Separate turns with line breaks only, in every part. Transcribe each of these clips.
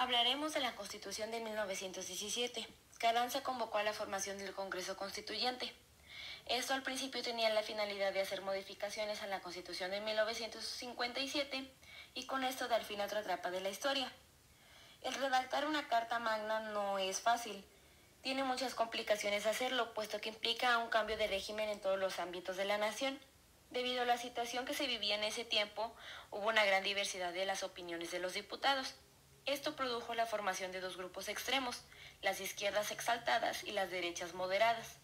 Hablaremos de la Constitución de 1917. Carranza convocó a la formación del Congreso Constituyente. Esto al principio tenía la finalidad de hacer modificaciones a la Constitución de 1957 y con esto dar fin a otra etapa de la historia. El redactar una Carta Magna no es fácil. Tiene muchas complicaciones hacerlo, puesto que implica un cambio de régimen en todos los ámbitos de la nación. Debido a la situación que se vivía en ese tiempo, hubo una gran diversidad de las opiniones de los diputados. Esto produjo la formación de dos grupos extremos, las izquierdas exaltadas y las derechas moderadas.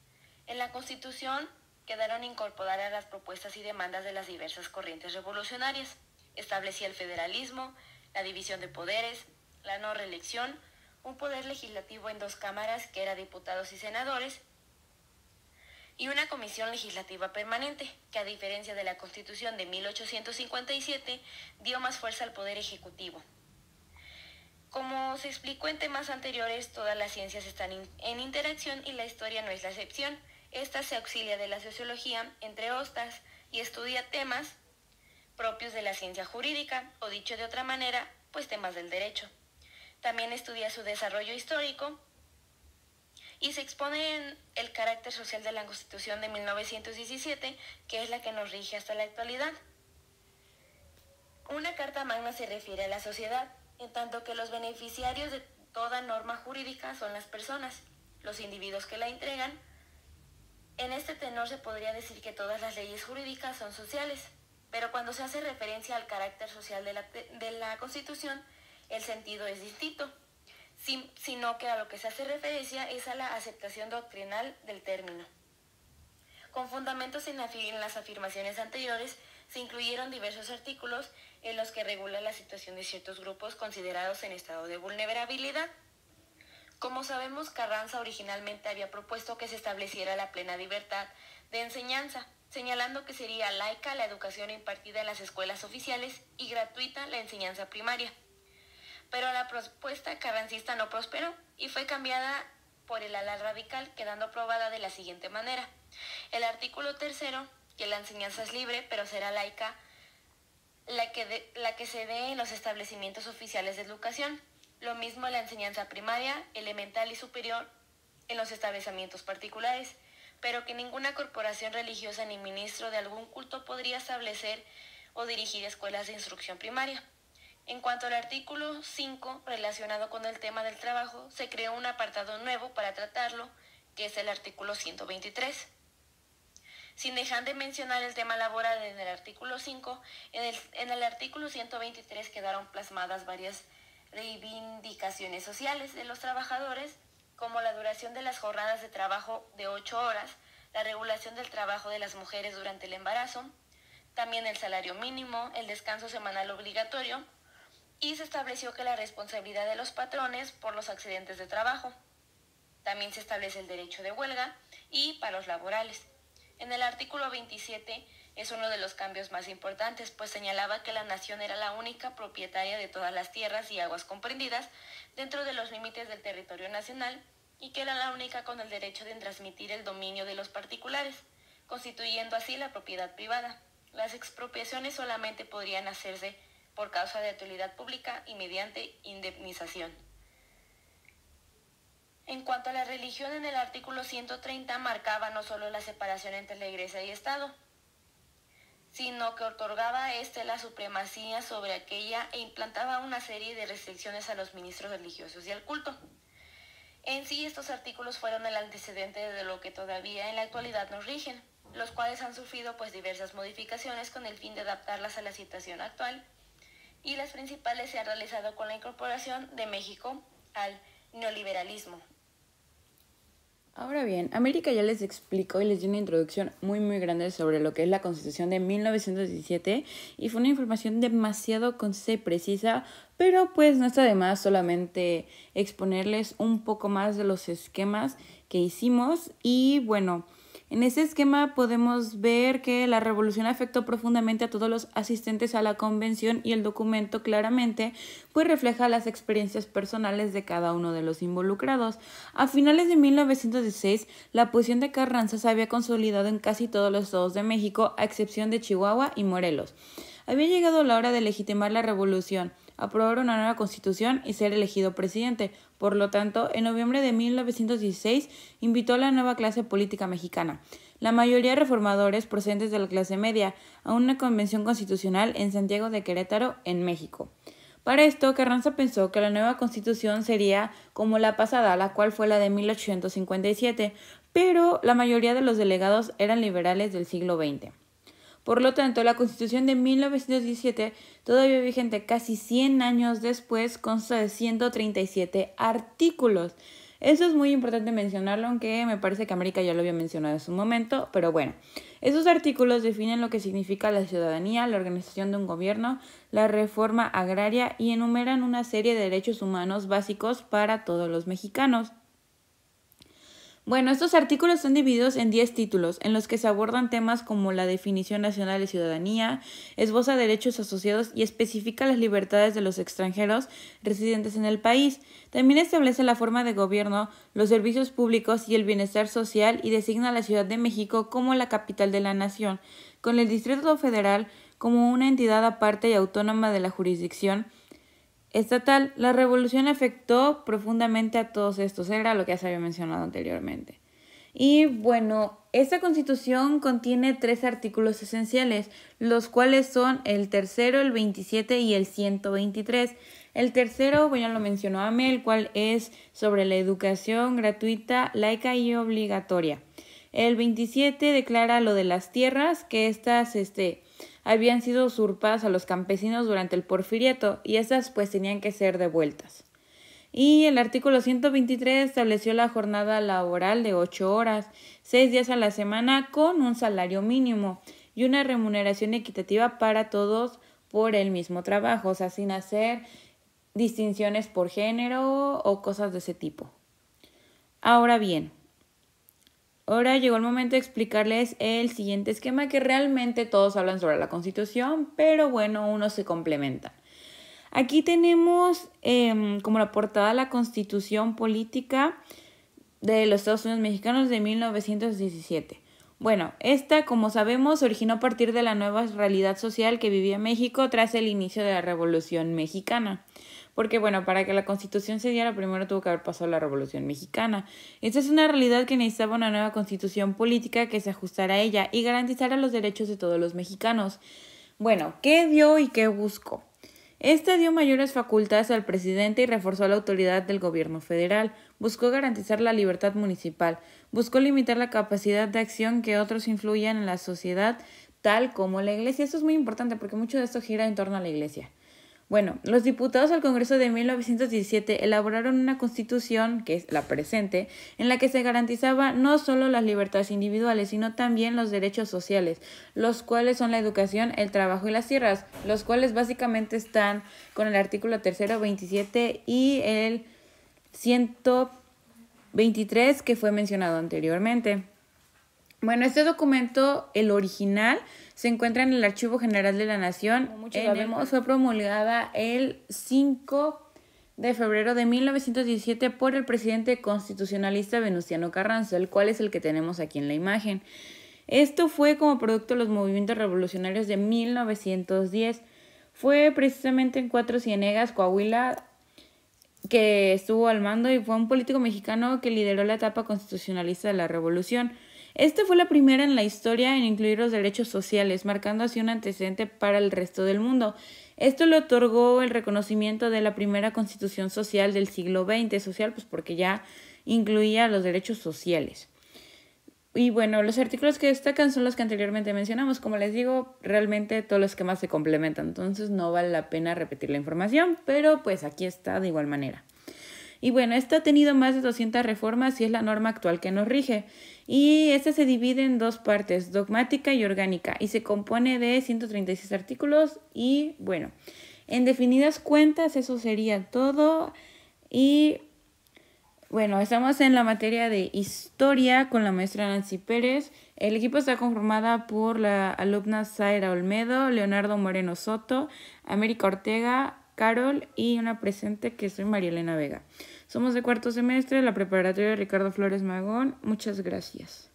En la Constitución quedaron incorporadas las propuestas y demandas de las diversas corrientes revolucionarias. Establecía el federalismo, la división de poderes, la no reelección, un poder legislativo en dos cámaras que era diputados y senadores, y una comisión legislativa permanente, que a diferencia de la Constitución de 1857, dio más fuerza al poder ejecutivo. Como se explicó en temas anteriores, todas las ciencias están en interacción y la historia no es la excepción. Esta se auxilia de la sociología, entre otras, y estudia temas propios de la ciencia jurídica, o dicho de otra manera, pues temas del derecho. También estudia su desarrollo histórico y se expone en el carácter social de la Constitución de 1917, que es la que nos rige hasta la actualidad. Una Carta Magna se refiere a la sociedad, en tanto que los beneficiarios de toda norma jurídica son las personas, los individuos que la entregan. En este tenor se podría decir que todas las leyes jurídicas son sociales, pero cuando se hace referencia al carácter social de la Constitución, el sentido es distinto, sino que a lo que se hace referencia es a la aceptación doctrinal del término. Con fundamentos en las afirmaciones anteriores, se incluyeron diversos artículos en los que regula la situación de ciertos grupos considerados en estado de vulnerabilidad. Como sabemos, Carranza originalmente había propuesto que se estableciera la plena libertad de enseñanza, señalando que sería laica la educación impartida en las escuelas oficiales y gratuita la enseñanza primaria. Pero la propuesta carrancista no prosperó y fue cambiada por el ala radical, quedando aprobada de la siguiente manera. El artículo 3, que la enseñanza es libre, pero será laica la que se dé en los establecimientos oficiales de educación. Lo mismo la enseñanza primaria, elemental y superior en los establecimientos particulares, pero que ninguna corporación religiosa ni ministro de algún culto podría establecer o dirigir escuelas de instrucción primaria. En cuanto al artículo 5, relacionado con el tema del trabajo, se creó un apartado nuevo para tratarlo, que es el artículo 123. Sin dejar de mencionar el tema laboral en el artículo 5, en el artículo 123 quedaron plasmadas varias reivindicaciones sociales de los trabajadores, como la duración de las jornadas de trabajo de 8 horas, la regulación del trabajo de las mujeres durante el embarazo, también el salario mínimo, el descanso semanal obligatorio, y se estableció que la responsabilidad de los patrones por los accidentes de trabajo. También se establece el derecho de huelga y paros laborales. En el artículo 27 es uno de los cambios más importantes, pues señalaba que la nación era la única propietaria de todas las tierras y aguas comprendidas dentro de los límites del territorio nacional y que era la única con el derecho de transmitir el dominio de los particulares, constituyendo así la propiedad privada. Las expropiaciones solamente podrían hacerse por causa de utilidad pública y mediante indemnización. En cuanto a la religión, en el artículo 130 marcaba no solo la separación entre la Iglesia y Estado, sino que otorgaba a éste la supremacía sobre aquella e implantaba una serie de restricciones a los ministros religiosos y al culto. En sí, estos artículos fueron el antecedente de lo que todavía en la actualidad nos rigen, los cuales han sufrido diversas modificaciones con el fin de adaptarlas a la situación actual, y las principales se han realizado con la incorporación de México al neoliberalismo.
Ahora bien, América ya les explicó y les dio una introducción muy grande sobre lo que es la Constitución de 1917 y fue una información demasiado concisa y precisa, pero pues no está de más solamente exponerles un poco más de los esquemas que hicimos. Y bueno, en este esquema podemos ver que la revolución afectó profundamente a todos los asistentes a la convención y el documento claramente pues refleja las experiencias personales de cada uno de los involucrados. A finales de 1916, la posición de Carranza se había consolidado en casi todos los estados de México, a excepción de Chihuahua y Morelos. Había llegado la hora de legitimar la revolución. aprobar una nueva constitución y ser elegido presidente. Por lo tanto, en noviembre de 1916 invitó a la nueva clase política mexicana, la mayoría reformadores procedentes de la clase media, a una convención constitucional en Santiago de Querétaro, en México. Para esto, Carranza pensó que la nueva constitución sería como la pasada, la cual fue la de 1857, pero la mayoría de los delegados eran liberales del siglo XX. Por lo tanto, la Constitución de 1917, todavía vigente casi 100 años después, consta de 137 artículos. Eso es muy importante mencionarlo, aunque me parece que América ya lo había mencionado en su momento, pero bueno. Esos artículos definen lo que significa la ciudadanía, la organización de un gobierno, la reforma agraria y enumeran una serie de derechos humanos básicos para todos los mexicanos. Bueno, estos artículos están divididos en 10 títulos, en los que se abordan temas como la definición nacional de ciudadanía, esboza derechos asociados y especifica las libertades de los extranjeros residentes en el país. También establece la forma de gobierno, los servicios públicos y el bienestar social y designa a la Ciudad de México como la capital de la nación, con el Distrito Federal como una entidad aparte y autónoma de la jurisdicción estatal. La revolución afectó profundamente a todos estos, era lo que ya se había mencionado anteriormente. Y bueno, esta constitución contiene 3 artículos esenciales, los cuales son el tercero, el 27 y el 123. El tercero, bueno, ya lo mencionó Ame, el cual es sobre la educación gratuita, laica y obligatoria. El 27 declara lo de las tierras, que estas habían sido usurpadas a los campesinos durante el Porfiriato y estas pues tenían que ser devueltas. Y el artículo 123 estableció la jornada laboral de 8 horas, 6 días a la semana con un salario mínimo y una remuneración equitativa para todos por el mismo trabajo, o sea, sin hacer distinciones por género o cosas de ese tipo. Ahora bien, ahora llegó el momento de explicarles el siguiente esquema, que realmente todos hablan sobre la Constitución, pero bueno, unos se complementan. Aquí tenemos como la portada la Constitución Política de los Estados Unidos Mexicanos de 1917. Bueno, esta, como sabemos, se originó a partir de la nueva realidad social que vivía México tras el inicio de la Revolución Mexicana. Porque, bueno, para que la Constitución se diera, primero tuvo que haber pasado la Revolución Mexicana. Esta es una realidad que necesitaba una nueva Constitución política que se ajustara a ella y garantizara los derechos de todos los mexicanos. Bueno, ¿qué dio y qué buscó? Esta dio mayores facultades al presidente y reforzó la autoridad del gobierno federal. Buscó garantizar la libertad municipal. Buscó limitar la capacidad de acción que otros influyan en la sociedad, tal como la iglesia. Esto es muy importante porque mucho de esto gira en torno a la iglesia. Bueno, los diputados al Congreso de 1917 elaboraron una constitución, que es la presente, en la que se garantizaba no solo las libertades individuales, sino también los derechos sociales, los cuales son la educación, el trabajo y las tierras, los cuales básicamente están con el artículo 3, 27 y el 123 que fue mencionado anteriormente. Bueno, este documento, el original, se encuentra en el Archivo General de la Nación. Como muchos sabemos, fue promulgada el 5 de febrero de 1917 por el presidente constitucionalista Venustiano Carranza, el cual es el que tenemos aquí en la imagen. Esto fue como producto de los movimientos revolucionarios de 1910. Fue precisamente en Cuatro Ciénegas, Coahuila, que estuvo al mando y fue un político mexicano que lideró la etapa constitucionalista de la revolución. Esta fue la primera en la historia en incluir los derechos sociales, marcando así un antecedente para el resto del mundo. Esto le otorgó el reconocimiento de la primera constitución social del siglo XX, social pues porque ya incluía los derechos sociales. Y bueno, los artículos que destacan son los que anteriormente mencionamos. Como les digo, realmente todos los esquemas se complementan, entonces no vale la pena repetir la información, pero pues aquí está de igual manera. Y bueno, esta ha tenido más de 200 reformas y es la norma actual que nos rige. Y esta se divide en 2 partes, dogmática y orgánica, y se compone de 136 artículos y bueno, en definidas cuentas eso sería todo. Y bueno, estamos en la materia de historia con la maestra Nancy Pérez. El equipo está conformada por la alumna Zaira Olmedo, Leonardo Moreno Soto, América Ortega, Carol y una presente que soy María Elena Vega. Somos de 4º semestre de la preparatoria Ricardo Flores Magón. Muchas gracias.